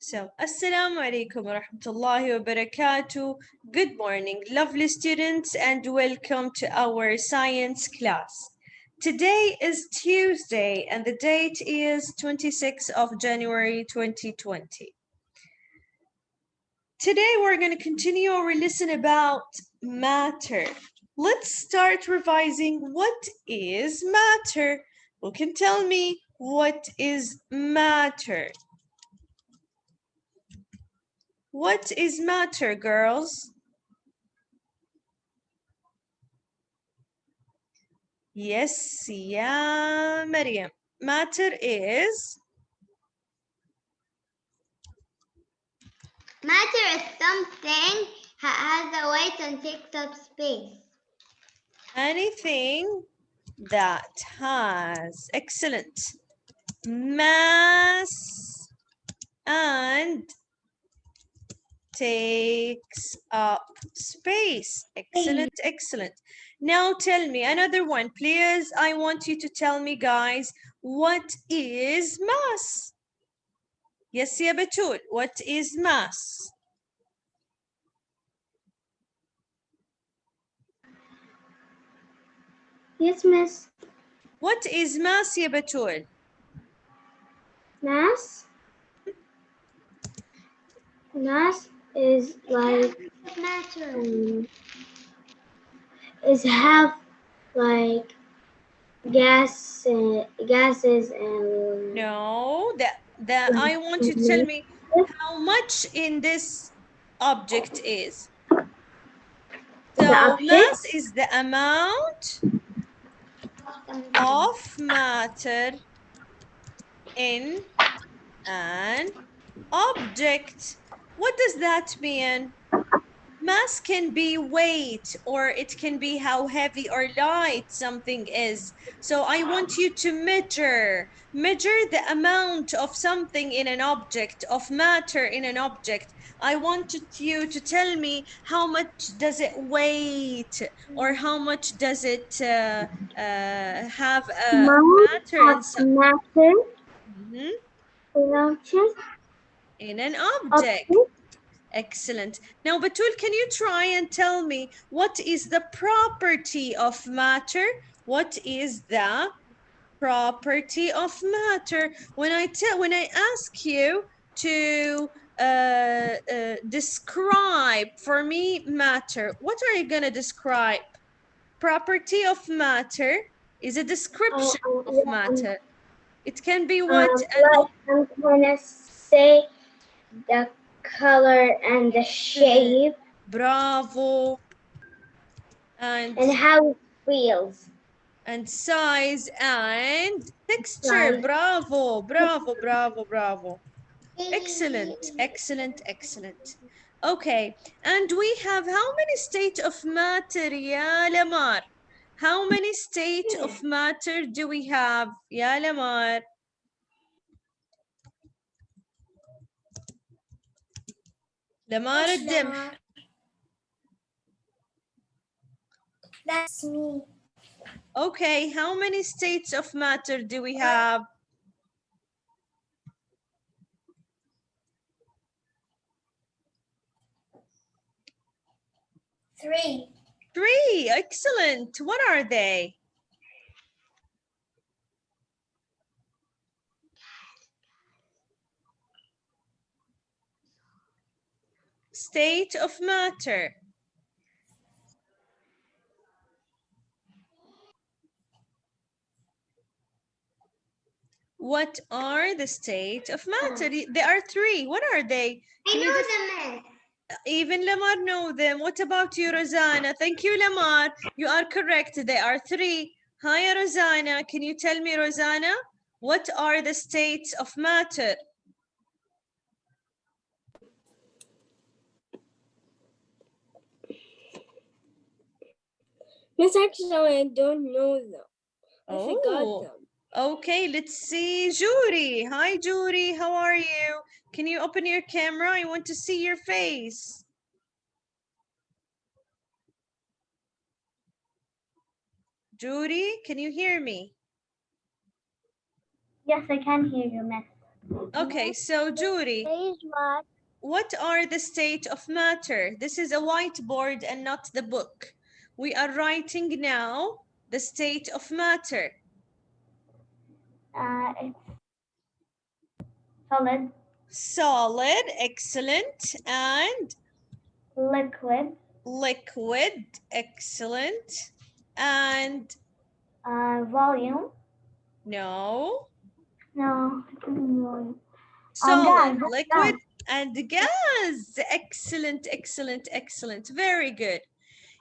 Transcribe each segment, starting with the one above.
So, Assalamu alaikum wa rahmatullahi wa barakatuh. Good morning, lovely students, and welcome to our science class. Today is Tuesday, and the date is 26th of January 2020. Today, we're going to continue our lesson about matter. Let's start revising what is matter. Who can tell me what is matter? What is matter, girls? Yes, yeah, Maryam. Matter is something has a weight and takes up space. anything that has excellent mass and takes up space. Excellent, excellent. Now tell me another one, please. I want you to tell me, guys, what is mass? Yes, ya Batul, what is mass? Yes, Miss. What is mass, ya Batul? Mass? Mass is like is half like gases and No, that I want you to tell me how much in this object is. the So mass object. is the amount of matter in an object. What does that mean? Mass can be weight, or it can be how heavy or light something is. So I want you to measure the amount of something in an object, of matter in an object. I wanted you to tell me how much does it weight, or how much does it have Amount matter of matter Mhm. In an object. object. Excellent. Now, Batul, can you try and tell me what is the property of matter? What is the property of matter? When I ask you to describe for me matter, what are you gonna describe? Property of matter is a description of Yeah, matter. It can be what? like I'm gonna say the color and the shape Bravo. And and how it feels. size and texture. Like Bravo, bravo, bravo, bravo. Excellent, excellent, excellent. Okay, and we have how many state of matter, ya Lamar? How many state of matter do we have, ya Lamar? Lamar الدمح. that's me. Okay, how many states of matter do we have? 3. 3, excellent. What are they? State of matter. What are the state of matter? There are 3. What are they? Can you just... Even Lamar know them. What about you, Rosanna? Thank you, Lamar. You are correct. There are 3. Hi, Rosanna. Can you tell me, Rosanna, what are the states of matter? Miss, actually, I don't know them. I forgot them. Okay, let's see. Jury. Hi, Jury. How are you? Can you open your camera? I want to see your face. Jury, can you hear me? Yes, I can hear you, Miss. Okay, so Judy, what are the state of matter? This is a whiteboard and not the book. We are writing now the state of matter. It's solid, Solid, excellent, and liquid, liquid, excellent, and volume. no, No, volume. solid, Gas. liquid, and gas. Excellent, excellent, excellent. Very good.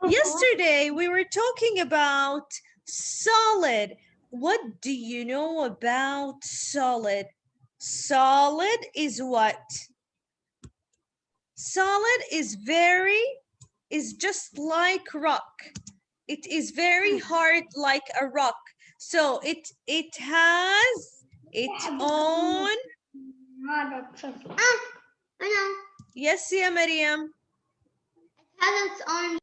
Yesterday, we were talking about solid. What do you know about solid? Solid is what? Solid is just like rock. It is very hard like a rock. So it has its own. I know. Yes, yeah, Mariam. It has its own,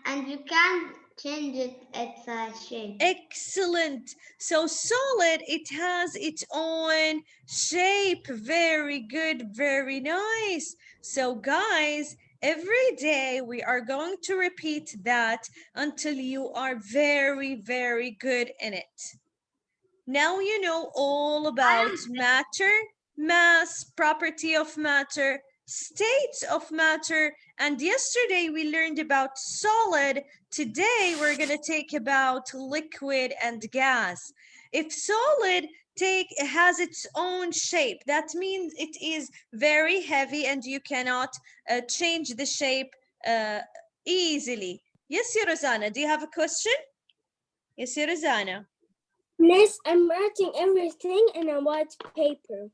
and you can change its shape. Excellent. So solid, it has its own shape. Very good, very nice. So guys, every day we are going to repeat that until you are very, very good in it. Now you know all about matter, mass, property of matter, states of matter, and yesterday we learned about solid. Today we're going to take about liquid and gas. If solid has its own shape, that means it is very heavy and you cannot change the shape easily. Yes, Rosanna, do you have a question? Yes, Rosanna. Miss, I'm writing everything in a white paper.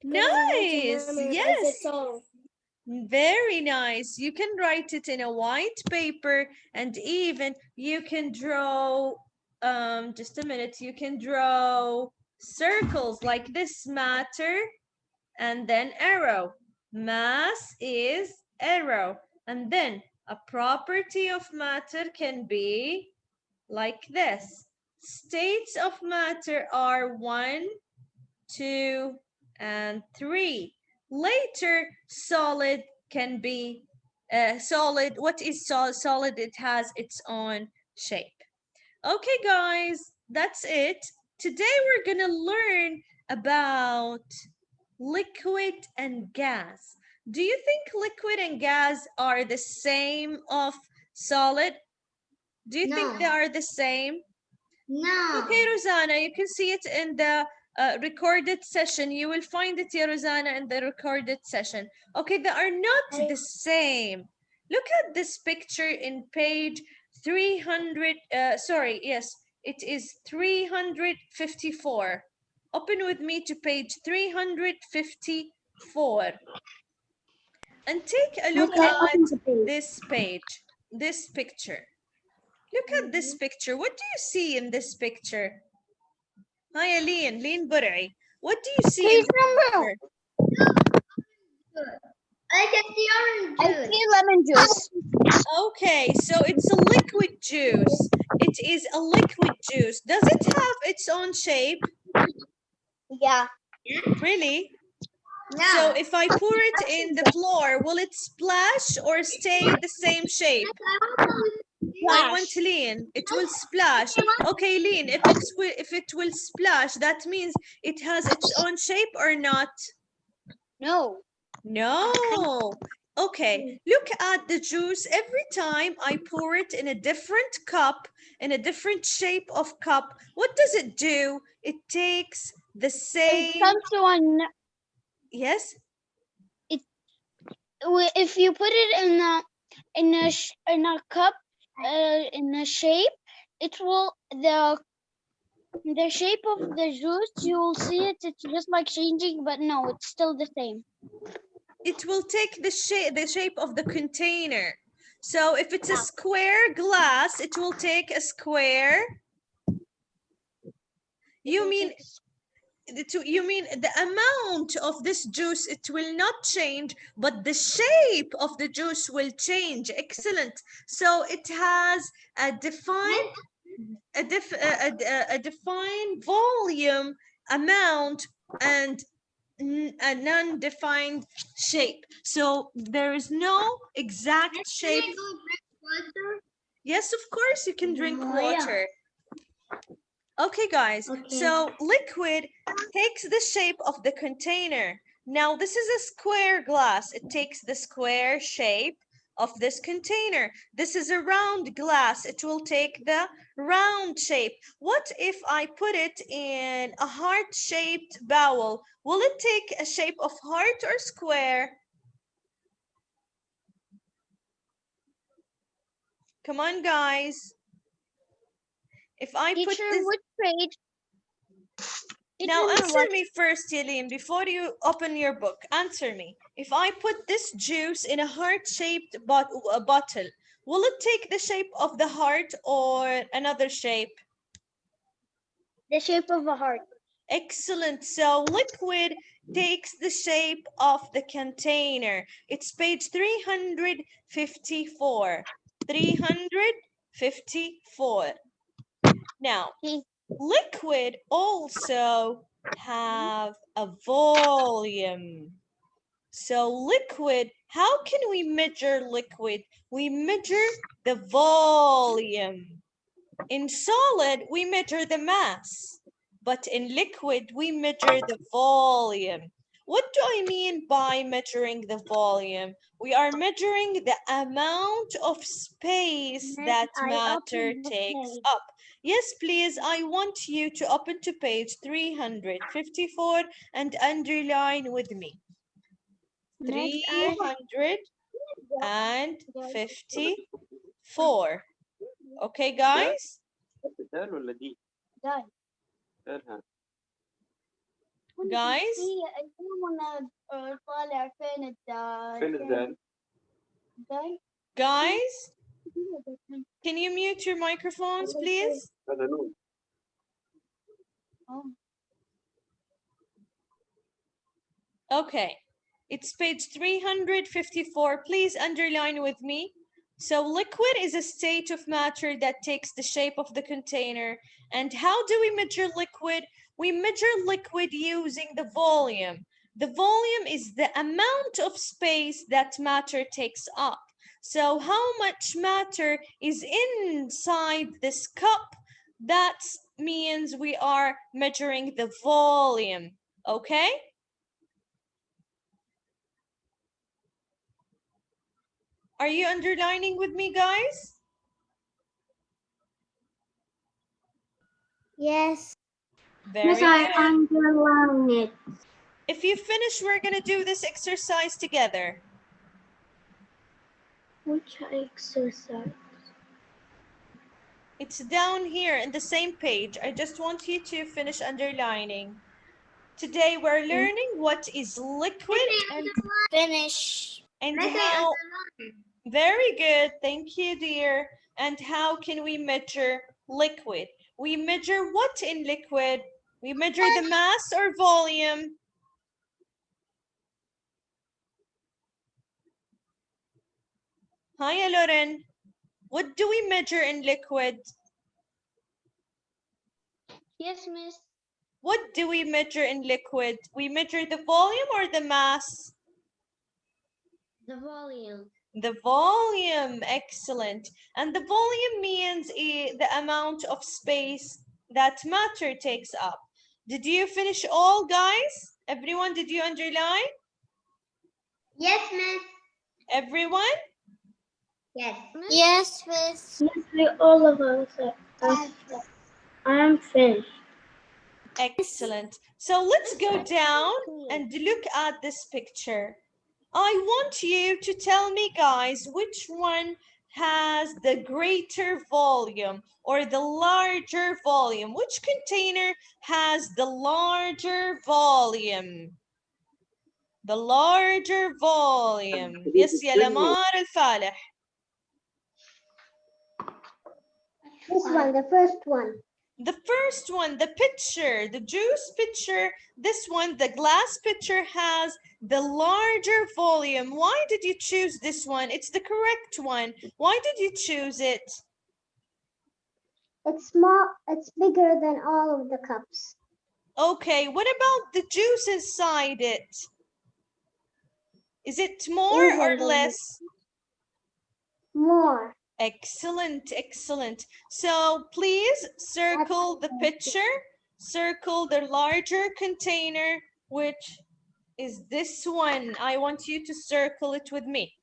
Nice. Yes. Very nice. You can write it in a white paper and even you can draw, just a minute, you can draw circles like this, matter, and then arrow. Mass is arrow. And then a property of matter can be like this. States of matter are 1, 2, and 3. Later, solid can be solid. What is solid? It has its own shape. Okay, guys, that's it. Today we're gonna learn about liquid and gas. Do you think liquid and gas are the same of solid? Do you think they are the same? No. Okay, Rosanna, you can see it in the recorded session. You will find it, yeah, Rosanna, in the recorded session. Okay, they are not the same. Look at this picture in page 300. Sorry, yes, it is 354. Open with me to page 354. And take a look at this page, this picture. Look at this picture. What do you see in this picture? Hi, Lean Bur'i. What do you see in this picture? I can see orange juice. I see lemon juice. Okay, so it's a liquid juice. It is a liquid juice. Does it have its own shape? Yeah. Really? No. So if I pour it in the floor, will it splash or stay the same shape? I want Lean. It will splash. Okay, Lean, if it will splash, that means it has its own shape or not? No. No. Okay, look at the juice. Every time I pour it in a different cup, in a different shape of cup, what does it do? It takes the same. It comes to one. Yes. If you put it in a cup, in a shape, it will the shape of the juice. You will see it. It's just like changing, but no, it's still the same. It will take the shape of the container. So if it's a square glass, it will take a square. You mean the amount of this juice, it will not change, but the shape of the juice will change. Excellent. So it has a defined volume amount and a non-defined shape. So there is no exact shape. Yes, of course you can drink water. Okay, guys, so liquid takes the shape of the container. Now, this is a square glass. It takes the square shape of this container. This is a round glass. It will take the round shape. What if I put it in a heart-shaped bowl? Will it take a shape of heart or square? Come on, guys. If I put Teacher, this... which page? Now Teacher, answer what? me first, Yelene, before you open your book. Answer me. If I put this juice in a heart-shaped bottle, will it take the shape of the heart or another shape? The shape of a heart. Excellent. So liquid takes the shape of the container. It's page 354. 354. Now, liquid also have a volume. So liquid, how can we measure liquid? We measure the volume. In solid, we measure the mass, but in liquid, we measure the volume. What do I mean by measuring the volume? We are measuring the amount of space that matter takes up. Yes, please, I want you to open to page 354 and underline with me. 354. Okay, guys? Guys? Guys? Can you mute your microphones, please? Okay. It's page 354. Please underline with me. So liquid is a state of matter that takes the shape of the container. And how do we measure liquid? We measure liquid using the volume. The volume is the amount of space that matter takes up. So how much matter is inside this cup? That means we are measuring the volume, okay? Are you underlining with me, guys? Yes. Very Yes, I good. underline it. If you finish, we're going to do this exercise together. Which exercise? It's down here in the same page. I just want you to finish underlining. Today, we're learning what is liquid and Finish. how... Very good. Thank you, dear. And how can we measure liquid? We measure what in liquid? We measure the mass or volume? Hi, Lauren. What do we measure in liquid? Yes, miss. What do we measure in liquid? We measure the volume or the mass? The volume. The volume, excellent. And the volume means the amount of space that matter takes up. Did you finish all, guys? Everyone, did you underline? Yes, miss. Everyone? Yes. Yes, miss. Yes, we all of us are. I am finished. Excellent. So let's go down and look at this picture. I want you to tell me, guys, which one has the greater volume or the larger volume? Which container has the larger volume? The larger volume. Yes, يا لمار الفالح. This one, the first one. The first one, the pitcher, the juice pitcher, this one, the glass pitcher has the larger volume. Why did you choose this one? It's the correct one. Why did you choose it? It's small. It's bigger than all of the cups. Okay, what about the juice inside it? Is it more or Even the less? more. Excellent, excellent. So please circle the picture, circle the larger container, which is this one. I want you to circle it with me.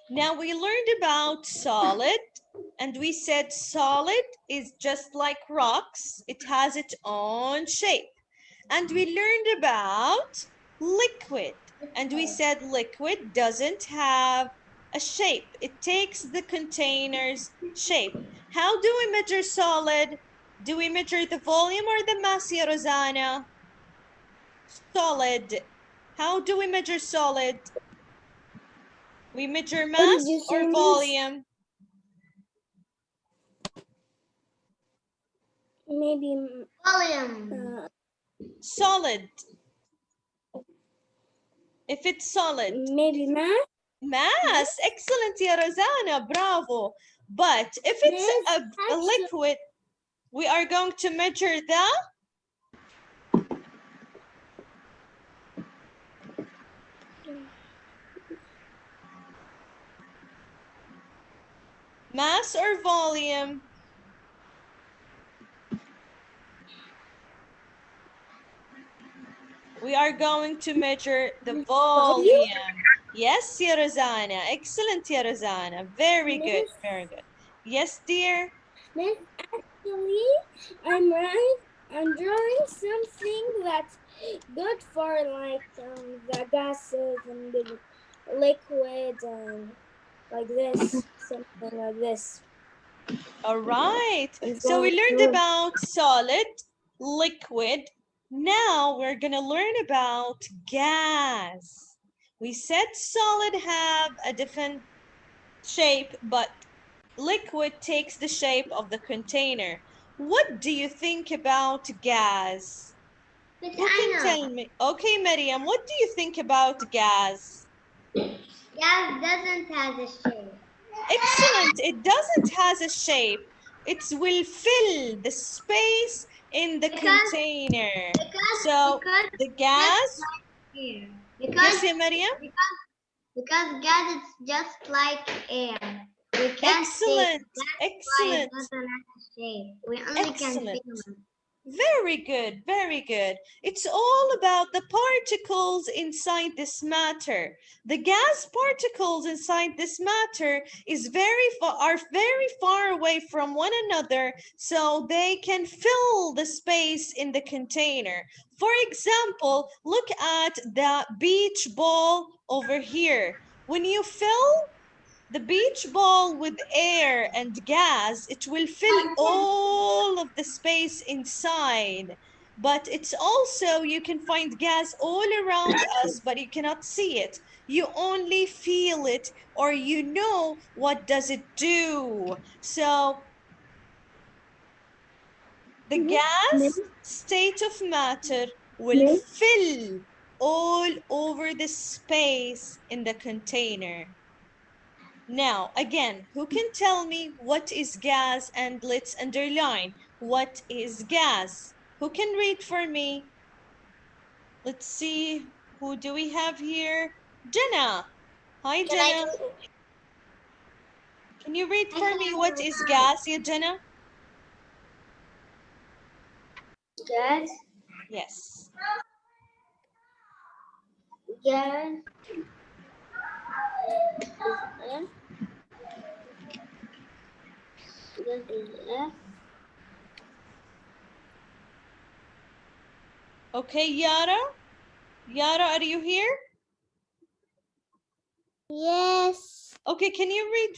Now we learned about solid, and we said solid is just like rocks. It has its own shape. And we learned about liquid, and we said liquid doesn't have a shape. It takes the container's shape. How do we measure solid? Do we measure the volume or the mass, ya Rosanna? Solid. How do we measure solid? We measure What did mass you say, or miss? volume? Maybe volume. Solid. If it's solid. Maybe math. Mass. Excellent, ya Rosanna. Bravo. But if it's a liquid, we are going to measure the mass or volume. We are going to measure the volume. Yes, ya Rosanna. Excellent, ya Rosanna. Very good, very good. Yes, dear. Miss, actually, I'm drawing something that's good for like the gases and the liquids and like this, something like this. All right. It's So we going learned through. about solid, liquid. Now we're going to learn about gas. We said solid have a different shape, but liquid takes the shape of the container. What do you think about gas? Who can tell me? Okay, Miriam, what do you think about gas? Gas doesn't have a shape. Excellent. It doesn't has a shape. It will fill the space in the container. So the gas. Air. Yes, yeah, Miriam. Because gas is just like air. We can't see it. Excellent. That's why it Excellent. doesn't have a shape. We only can Excellent. feel it. Very good, very good. It's all about the particles inside this matter. The gas particles inside this matter are very far away from one another, so they can fill the space in the container. For example, look at the beach ball over here. When you fill the beach ball with air and gas, it will fill all of the space inside. But it's also, you can find gas all around us, but you cannot see it. You only feel it, or you know what does it do. So the gas state of matter will fill all over the space in the container. Now, again, who can tell me what is gas? And let's underline, what is gas? Who can read for me? Let's see, who do we have here? Jenna. Hi, Jenna. Can you read for me what is gas, yeah, Jenna? Gas. Yes. Gas. Gas is air. Okay, Yara. Yara, are you here? Yes. Okay, can you read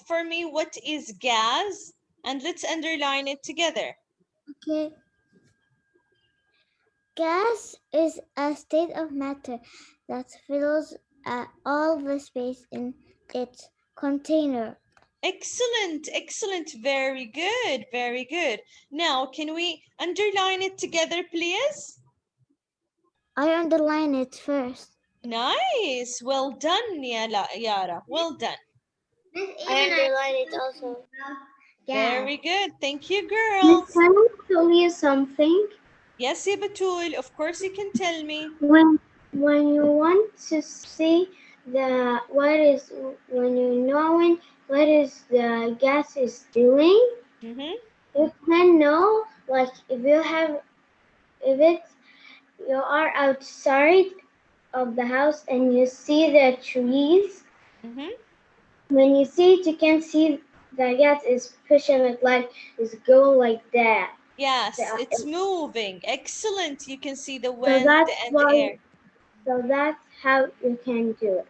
for me what is gas? And let's underline it together. Okay. Gas is a state of matter that fills all the space in its container. Excellent, excellent. Very good, very good. Now, can we underline it together, please? I underline it first. Nice. Well done, Yara. Well done. I underline it also. Very good. Thank you, Miss, girls. can I tell you something? Yes, ya Batul. Of course you can tell me. When you want to see when you knowing what is the gas is doing, Mm-hmm. you can know like if it's you are outside of the house and you see the trees. Mm-hmm. When you see it, you can see the gas is pushing it like it's going like that. Yes, The- it's moving. Excellent. You can see the So wind that's and the why. air. So that's how you can do it.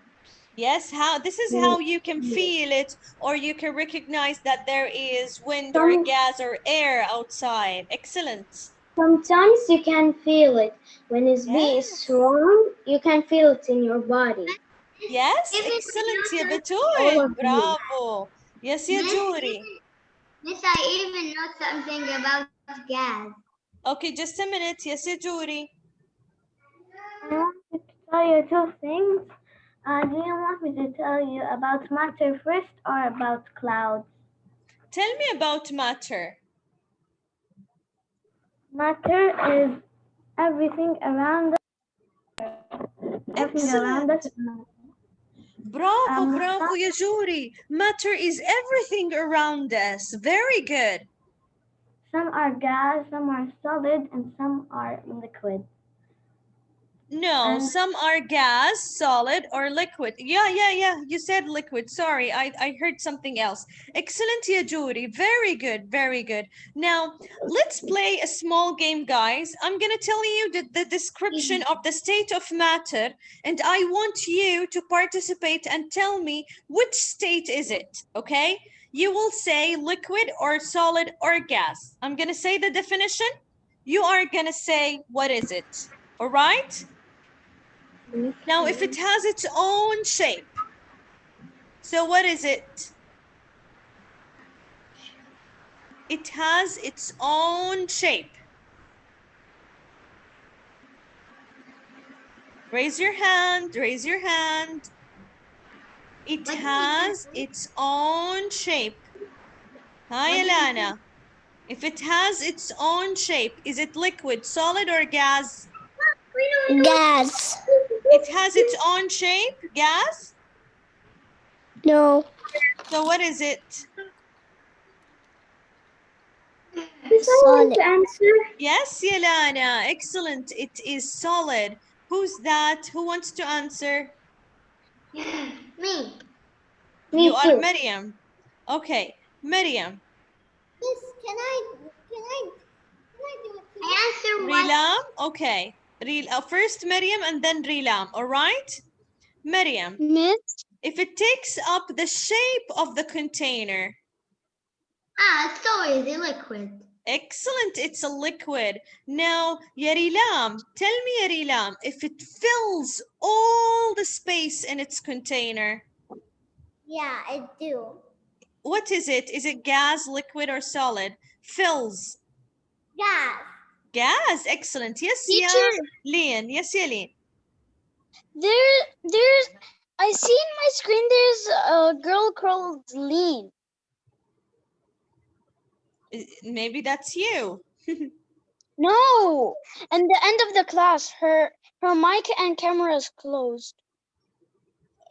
Yes, this is how you can feel it, or you can recognize that there is wind or Some gas or air outside. Excellent. Sometimes you can feel it. When it's being Yes. strong, you can feel it in your body. Yes, Even excellent ya all Batul. of you. Bravo. Yes, ya Juri. Miss, I even know something about gas. Okay, just a minute. Yes, ya Juri. I wanted to tell you two things. Do you want me to tell you about matter first or about clouds? Tell me about matter. Matter is everything around us. Everything around us. Excellent. Bravo, Um, bravo, ya Juri. Matter is everything around us. Very good. some are gas, some are solid, and some are liquid. No, And some are gas, solid, or liquid. Yeah. You said liquid. Sorry, I heard something else. Excellent, ya Juri. Very good, very good. Now, let's play a small game, guys. I'm going to tell you the description of the state of matter, and I want you to participate and tell me which state is it, okay? You will say liquid or solid or gas. I'm going to say the definition. You are going to say, what is it? All right? Now, if it has its own shape, so what is it? It has its own shape. Raise your hand, raise your hand. It has its own shape. Hi, Alana. If it has its own shape, is it liquid, solid, or gas? Gas. It has its own shape, gas? No. So what is it? Solid. Yes, Yelana, excellent. It is solid. Who's that? Who wants to answer? Me. You Me are too. Maryam. Okay, Maryam. Miss, can I do it? I answer what? Rilam, okay. First Maryam and then Rilam, all right? Maryam, Miss. if it takes up the shape of the container, So is it liquid? excellent, it's a liquid. Now, Yarilam, tell me Yarilam, if it fills all the space in its container, Yeah, I do. what is it? Is it gas, liquid, or solid? Fills. Gas. Gas, excellent. Yes, yeah, Teacher, Leon. Yes, yeah, Leon. there's, I see in my screen there's a girl called Lean. Maybe that's you. No, and the end of the class, her mic and camera is closed.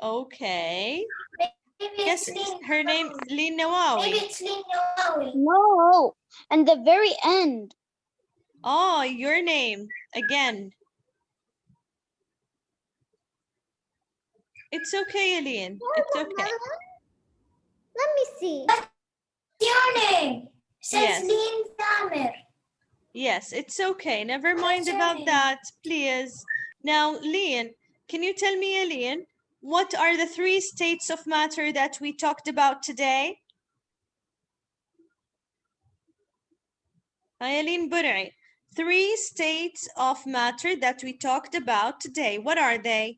Okay. Maybe Yes, her name is Lynn Nawawi. Maybe it's Lin Nawawi. No, and the very end. Oh, your name again. It's okay, Aline. It's okay. Let me see. What's your name? Says Yes. Lin Tamer. Yes, it's okay. Never mind What's your about name? that, please. Now, Leon, can you tell me, Leon, what are the 3 states of matter that we talked about today? Aline Bur'i, 3 states of matter that we talked about today. What are they?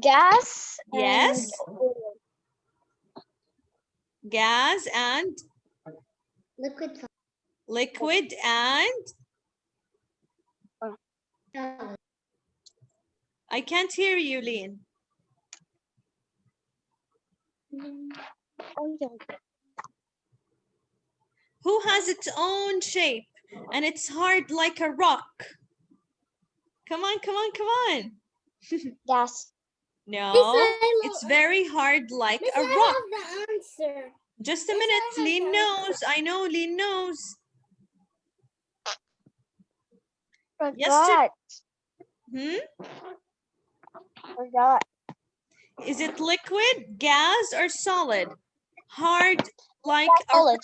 Gas. Yes. Gas and Liquid. liquid and I can't hear you, Leon. Who has its own shape and it's hard like a rock? Come on, come on, come on. Gas. No, I it's very hard like Miss, a I rock. love the answer. Just a Miss, minute, I have Lynn the knows. I know Lynn knows. Forgot. Forgot. Is it liquid, gas, or solid? Hard like a Solid.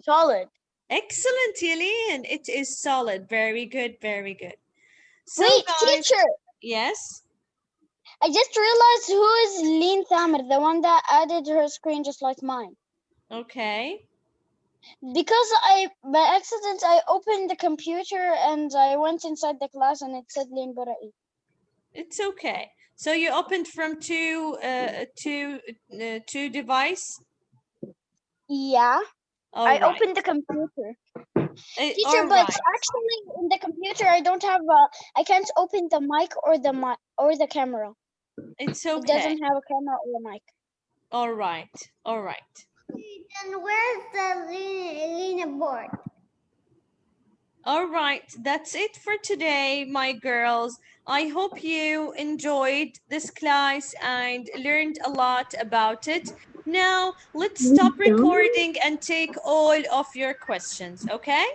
Solid. Excellent, Yelene. It is solid. Very good, very good. So, Wait, guys, teacher. yes. I just realized who is Lean Thamer, the one that added her screen just like mine. Okay. Because by accident, I opened the computer and I went inside the class and it said Lean Bara'i. It's okay. So you opened from two device? Yeah, All I right. opened the computer. Teacher, All but right. actually in the computer, I don't have, I can't open the mic or the camera. It's It okay. doesn't have a camera or a mic. All right. All right. Then where's the Lena board? All right, that's it for today, my girls. I hope you enjoyed this class and learned a lot about it. Now, let's stop recording and take all of your questions, okay?